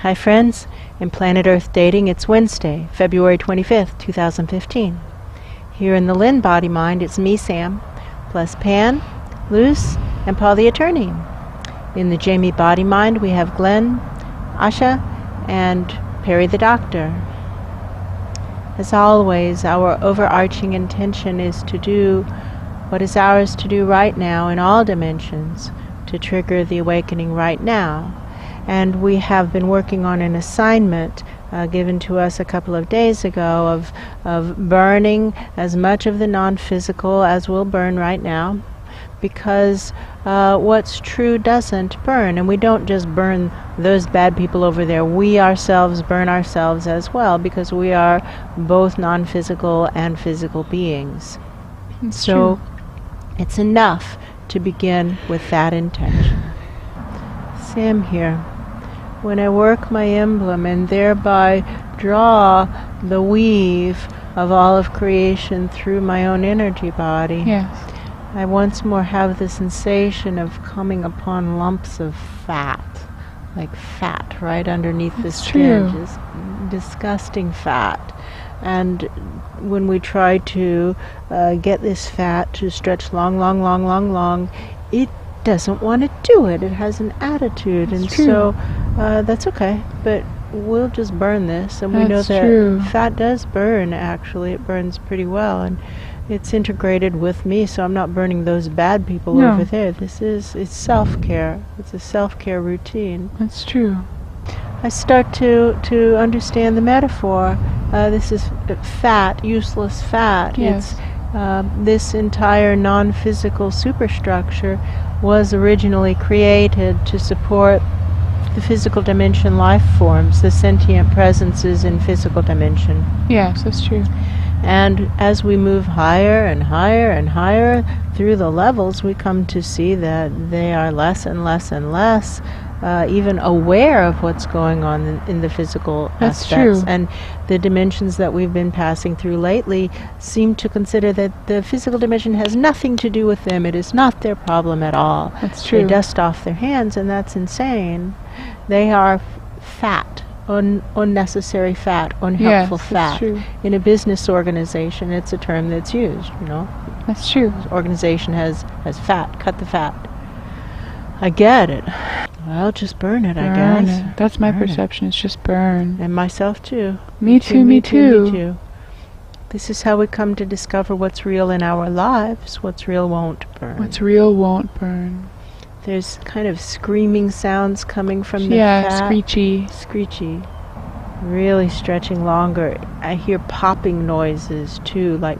Hi friends, in Planet Earth Dating, it's Wednesday, February 25th, 2015. Here in the Lynn-Body-Mind, it's me, Sam, plus Pan, Luce, and Paul the Attorney. In the Jamie Body-Mind, we have Glenn, Asha, and Perry the Doctor. As always, our overarching intention is to do what is ours to do right now in all dimensions, to trigger the awakening right now. And we have been working on an assignment given to us a couple of days ago of burning as much of the non-physical as will burn right now, because what's true doesn't burn. And we don't just burn those bad people over there. We ourselves burn ourselves as well, because we are both non-physical and physical beings. So it's enough to begin with that intention. Sam here. When I work my emblem and thereby draw the weave of all of creation through my own energy body, I once more have the sensation of coming upon lumps of fat, like fat right underneath the skin, just disgusting fat. And when we try to get this fat to stretch long, it doesn't want to do it. It has an attitude. So that's okay, but we'll just burn this. And we know that fat does burn, actually. It burns pretty well, and it's integrated with me, so I'm not burning those bad people over there. It's self-care. It's a self-care routine. That's true. I start to understand the metaphor. This is fat, useless fat. Yes. It's this entire non-physical superstructure was originally created to support the physical dimension life forms, the sentient presences in physical dimension. Yes, that's true. And as we move higher and higher and higher through the levels, we come to see that they are less and less and less even aware of what's going on in the physical aspects. True. And the dimensions that we've been passing through lately seem to consider that the physical dimension has nothing to do with them. It is not their problem at all. That's true. They dust off their hands, and that's insane. They are fat, unnecessary fat, unhelpful fat. True. In a business organization, it's a term that's used, you know. That's true. This organization has fat, cut the fat. I get it. Well, just burn it, I guess. That's my perception. It's just burn. And myself too. Me too. This is how we come to discover what's real in our lives. What's real won't burn. What's real won't burn. There's kind of screaming sounds coming from the fat. Screechy. Really stretching longer. I hear popping noises too, like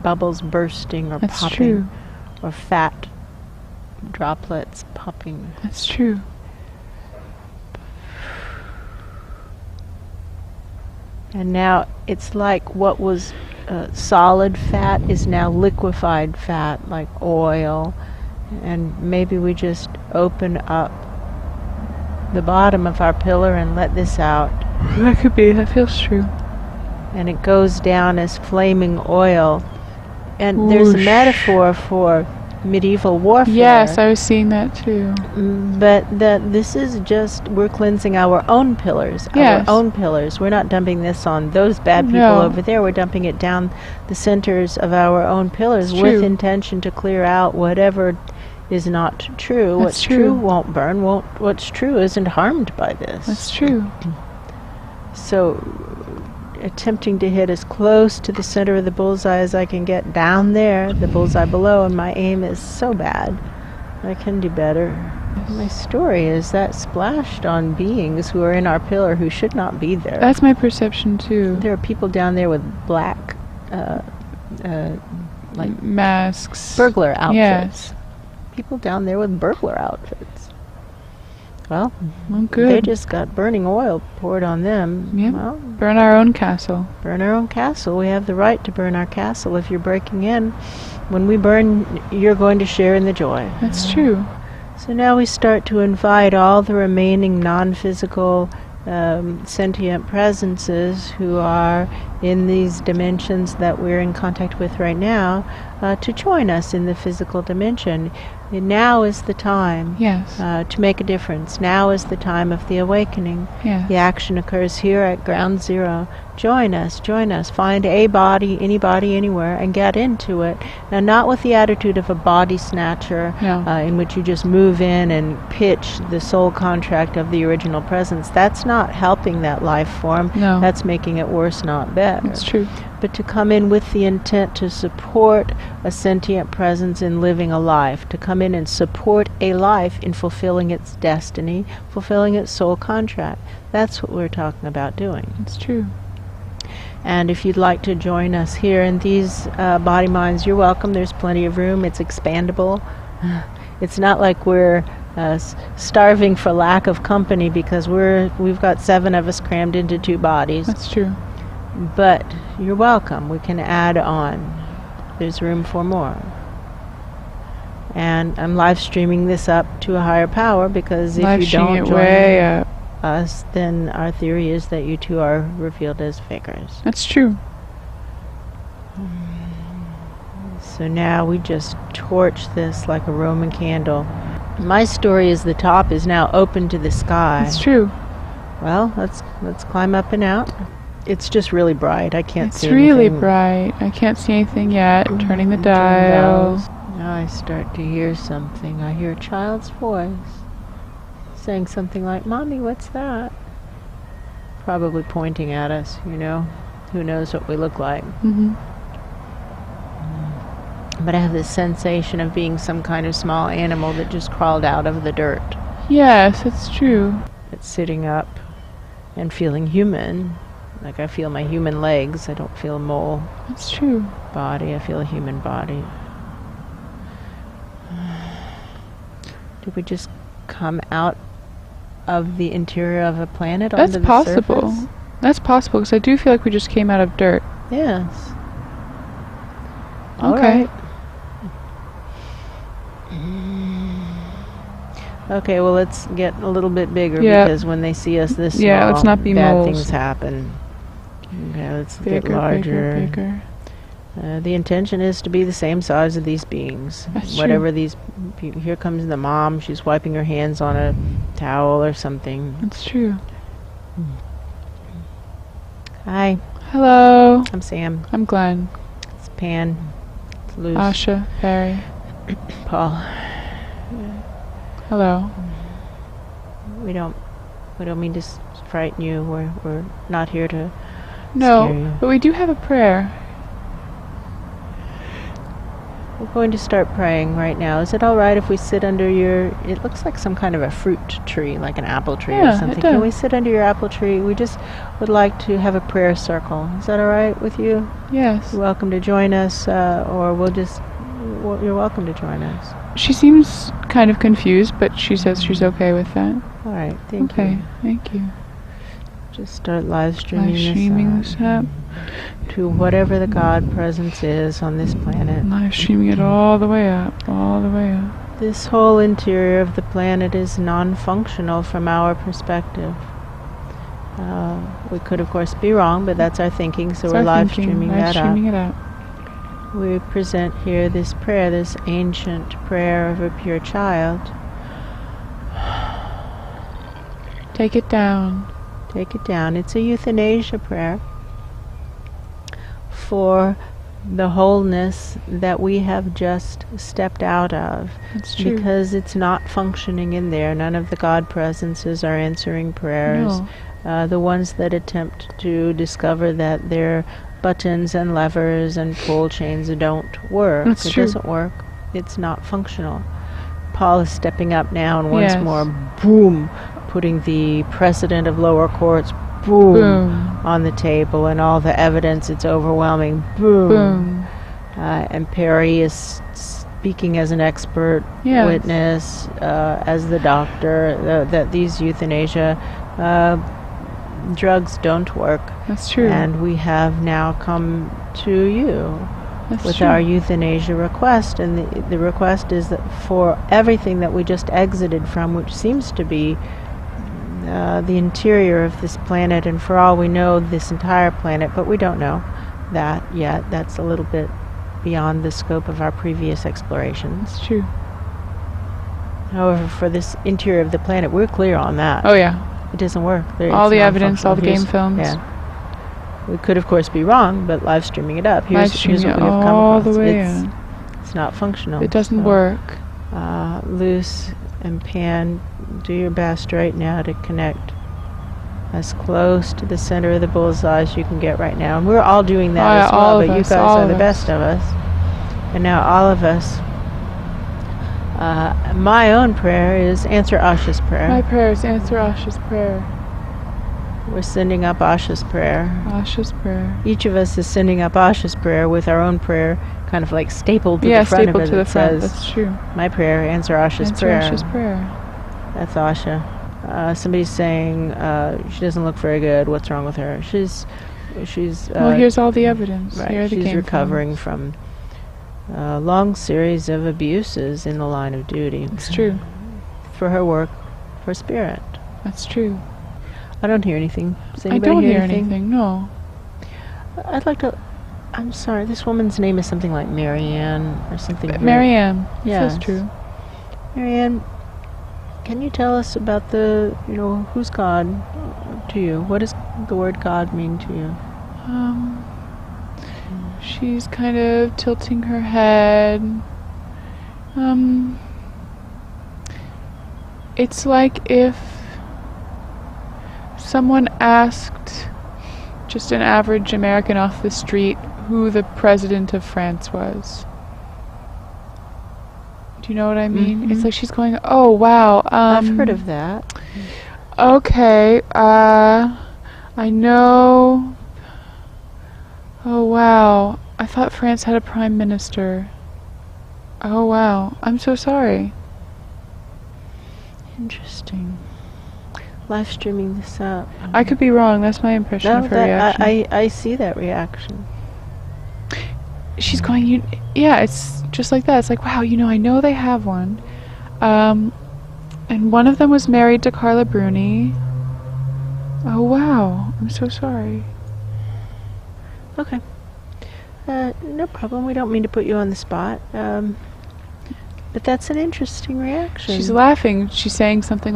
bubbles bursting or That's popping. True. Or fat droplets popping. That's true. And now it's like what was solid fat is now liquefied fat, like oil. And maybe we just open up the bottom of our pillar and let this out. That could be. That feels true. And it goes down as flaming oil. And Whoosh. There's a metaphor for medieval warfare. Yes, I was seeing that too. But this is just, we're cleansing our own pillars. Yes. Our own pillars. We're not dumping this on those bad people over there. We're dumping it down the centers of our own pillars with intention to clear out whatever is not true. That's What's true won't burn. What's true isn't harmed by this. That's true. So attempting to hit as close to the center of the bullseye as I can get down there, the bullseye below, and my aim is so bad. I can do better. My story is that splashed on beings who are in our pillar who should not be there. That's my perception too. There are people down there with black like masks, burglar outfits. Yes. People down there with burglar outfits. Well, good. They just got burning oil poured on them. Yep. Well, burn our own castle. Burn our own castle. We have the right to burn our castle. If you're breaking in, when we burn, you're going to share in the joy. That's true. So now we start to invite all the remaining non-physical sentient presences who are in these dimensions that we're in contact with right now to join us in the physical dimension. And now is the time Yes. to make a difference. Now is the time of the awakening. Yes. The action occurs here at ground zero. Join us, join us. Find a body, anybody, anywhere, and get into it. Now, not with the attitude of a body snatcher, No. in which you just move in and pitch the soul contract of the original presence. That's not helping that life form. No. That's making it worse, not better. It's true. But to come in with the intent to support a sentient presence in living a life, to come in and support a life in fulfilling its destiny, fulfilling its soul contract. That's what we're talking about doing. It's true. And if you'd like to join us here in these body minds, you're welcome. There's plenty of room. It's expandable. It's not like we're starving for lack of company, because we've got 7 of us crammed into 2 bodies. That's true. But you're welcome. We can add on. There's room for more. And I'm live streaming this up to a higher power, because if you don't join us, then our theory is that you two are revealed as figures. That's true. So now we just torch this like a Roman candle. My story is the top is now open to the sky. That's true. Well, let's climb up and out. It's just really bright. I can't see It's really anything. bright. I can't see anything yet. Turning the dial. Now I start to hear something. I hear a child's voice saying something like, "Mommy, what's that?" Probably pointing at us, you know. Who knows what we look like. Mm-hmm. But I have this sensation of being some kind of small animal that just crawled out of the dirt. Yes, it's true. It's sitting up and feeling human. Like I feel my human legs. I don't feel a mole It's true. body. I feel a human body. Did we just come out of the interior of a planet That's onto the possible. surface? That's possible, because I do feel like we just came out of dirt. Yes. All Okay. right. Okay, well, let's get a little bit bigger, Yeah. because when they see us this Yeah, small, let's not be bad moles. things happen. Okay, let's get Bigger, larger. bigger, bigger. The intention is to be the same size of these beings. That's Whatever true. these... Here comes the mom. She's wiping her hands on a towel or something. That's true. Hi, Hello. I'm Sam. I'm Glenn. It's Pan. It's Luce. Asha. Barry. Paul. Hello. We don't mean to frighten you. We're not here to scare No, you. but we do have a prayer. We're going to start praying right now. Is it all right if we sit under your... It looks like some kind of a fruit tree, like an apple tree Yeah, or it something. does. Can we sit under your apple tree? We just would like to have a prayer circle. Is that all right with you? Yes. You're welcome to join us, or we'll just... You're welcome to join us. She seems kind of confused, but she says she's okay with that. All right, thank Okay, you. thank you. Just start live streaming, Live streaming this this up. to whatever the God presence is on this planet. Live streaming it all the way up, all the way up. This whole interior of the planet is non-functional from our perspective. We could, of course, be wrong, but that's our thinking, so It's we're our live thinking, streaming live that up. streaming it up. We present here this prayer, this ancient prayer of a pure child. Take it down. Take it down. It's a euthanasia prayer for the wholeness that we have just stepped out of. That's true. Because it's not functioning in there. None of the God presences are answering prayers. No. The ones that attempt to discover that their buttons and levers and pull chains don't work. That's It true. doesn't work. It's not functional. Paul is stepping up now and once Yes. more, boom, putting the precedent of lower courts, boom, Boom. on the table, and all the evidence. It's overwhelming. Boom. Boom. And Perry is speaking as an expert Yes. witness, as the doctor, that these euthanasia drugs don't work. That's true. And we have now come to you That's with true. our euthanasia request. And the request is that for everything that we just exited from, which seems to be the interior of this planet, and for all we know, this entire planet, but we don't know that yet. That's a little bit beyond the scope of our previous explorations. It's true. However, for this interior of the planet, we're clear on that. Oh yeah. It doesn't work. All the evidence, all the game films. Yeah. We could, of course, be wrong, but live streaming it up. Here's what we have come all across. the way It's not functional. It doesn't work. Luce and Pan, do your best right now to connect as close to the center of the bullseye as you can get right now. And we're all doing that as well, but you guys are the best of us. And now all of us. My own prayer is answer Asha's prayer. My prayer is answer Asha's prayer. We're sending up Asha's prayer. Asha's prayer. Each of us is sending up Asha's prayer with our own prayer kind of like stapled to the front of it. Yeah, stapled to the front. Says, that's true. My prayer, answer Asha's prayer. Answer Asha's prayer. That's Asha. Somebody's saying she doesn't look very good. What's wrong with her? She's well, here's all the evidence. Right, Here she's recovering from a long series of abuses in the line of duty. It's true. For her work, for spirit. That's true. I don't hear anything. Does I anybody don't hear anything? anything, no. I'd like to... I'm sorry, this woman's name is something like Marianne or something. Marianne. Yes. That's true. Marianne, can you tell us about the, who's God to you? What does the word God mean to you? She's kind of tilting her head. It's like if someone asked just an average American off the street who the president of France was. Do you know what I mean? Mm-hmm. It's like she's going, oh wow. I've heard of that. Okay, I know. Oh wow, I thought France had a prime minister. Oh wow, I'm so sorry. Interesting. Live streaming this up. I could be wrong, that's my impression of her reaction. I see that reaction. She's going, yeah, it's just like that. It's like, wow, I know they have one. And one of them was married to Carla Bruni. Oh wow, I'm so sorry. Okay. No problem. We don't mean to put you on the spot. But that's an interesting reaction. She's laughing. She's saying something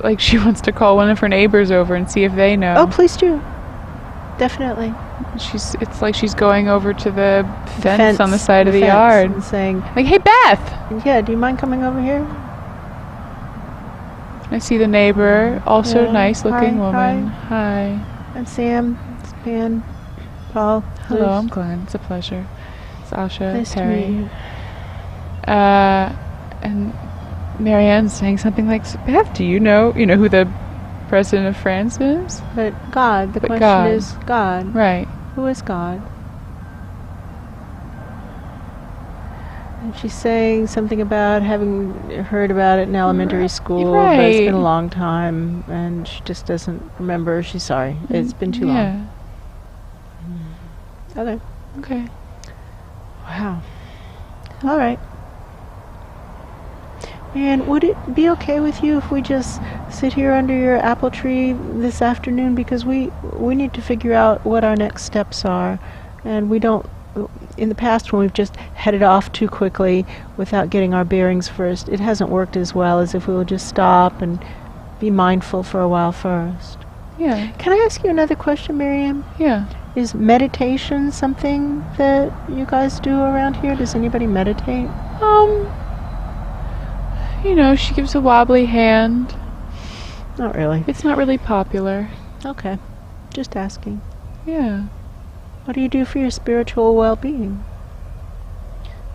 like she wants to call one of her neighbors over and see if they know. Oh, please do. Definitely. It's like she's going over to the fence on the side of the yard and saying, like, "Hey, Beth! Yeah, do you mind coming over here?" I see the neighbor, also nice-looking woman. Hi. I'm Sam. It's Pan. Paul. Hello, I'm Glenn. It's a pleasure. It's Asha. Nice Terry. to meet you. And Marianne's saying something like, "Beth, do you know who the president of France is?" But God. The question God. is God. Right. Who is God? And she's saying something about having heard about it in elementary school, right. but it's been a long time, and she just doesn't remember. She's sorry. It's been too long. Okay. Okay. Wow. All right. And would it be okay with you if we just sit here under your apple tree this afternoon? Because we need to figure out what our next steps are. And we don't, in the past when we've just headed off too quickly without getting our bearings first, it hasn't worked as well as if we will just stop and be mindful for a while first. Yeah. Can I ask you another question, Miriam? Yeah. Is meditation something that you guys do around here? Does anybody meditate? She gives a wobbly hand. Not really. It's not really popular. Okay. Just asking. Yeah. What do you do for your spiritual well-being?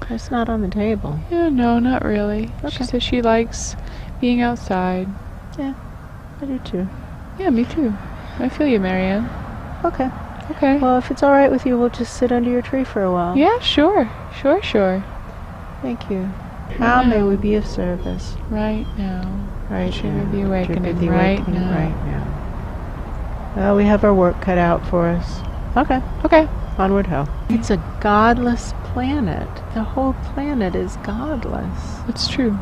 That's not on the table. Yeah, no, not really. Okay. She says she likes being outside. Yeah, I do too. Yeah, me too. I feel you, Marianne. Okay. Okay. Well, if it's all right with you, we'll just sit under your tree for a while. Yeah, sure. Sure. Thank you. How may we be of service? Right now. Right Trigger now. the awakening. Trigger the right awakening now. right now. Well, we have our work cut out for us. Okay. Onward ho. It's a godless planet. The whole planet is godless. That's true.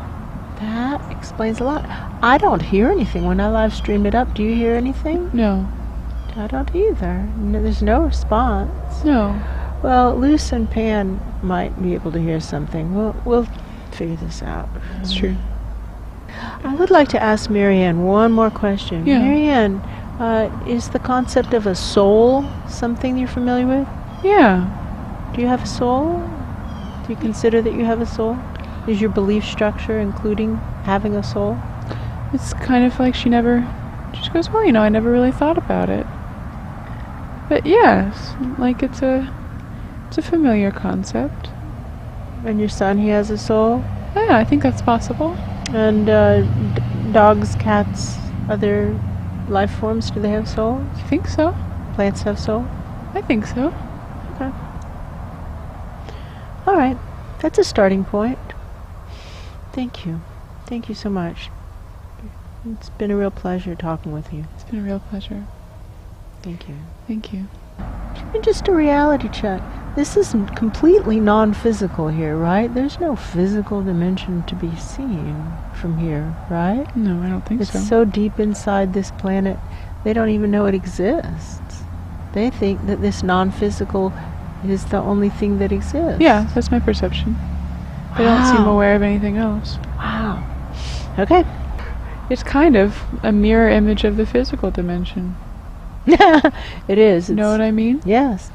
That explains a lot. I don't hear anything when I live stream it up. Do you hear anything? No. I don't either. There's no response. No. Well, Luce and Pan might be able to hear something. We'll figure this out. It's true. I would like to ask Marianne one more question. Yeah. Marianne, is the concept of a soul something you're familiar with? Yeah. Do you have a soul? Do you consider that you have a soul? Is your belief structure including having a soul? It's kind of like she goes, well, I never really thought about it. But yes, like it's a familiar concept. And your son, he has a soul? Yeah, I think that's possible. And dogs, cats, other life forms, do they have souls? I think so. Plants have soul? I think so. Okay. All right. That's a starting point. Thank you. Thank you so much. It's been a real pleasure talking with you. It's been a real pleasure. Thank you. Thank you. And just a reality check. This isn't completely non-physical here, right? There's no physical dimension to be seen from here, right? No, I don't think It's so. so deep inside this planet, they don't even know it exists. They think that this non-physical is the only thing that exists. Yeah, that's my perception. They don't seem aware of anything else. Wow. Okay. It's kind of a mirror image of the physical dimension. It is. You know what I mean? Yes,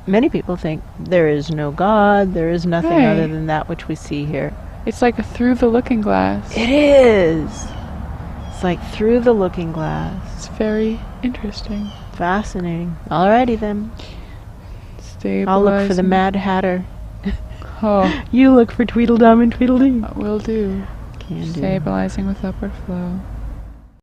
many people think there is no God, there is nothing Right. other than that which we see here. It's like a through the looking glass. It is. It's like through the looking glass. It's very interesting. Fascinating. Alrighty then. Stabilizing. I'll look for the Mad Hatter. Oh, You look for Tweedledum and Tweedledee. will do. Can do. Stabilizing with upward flow.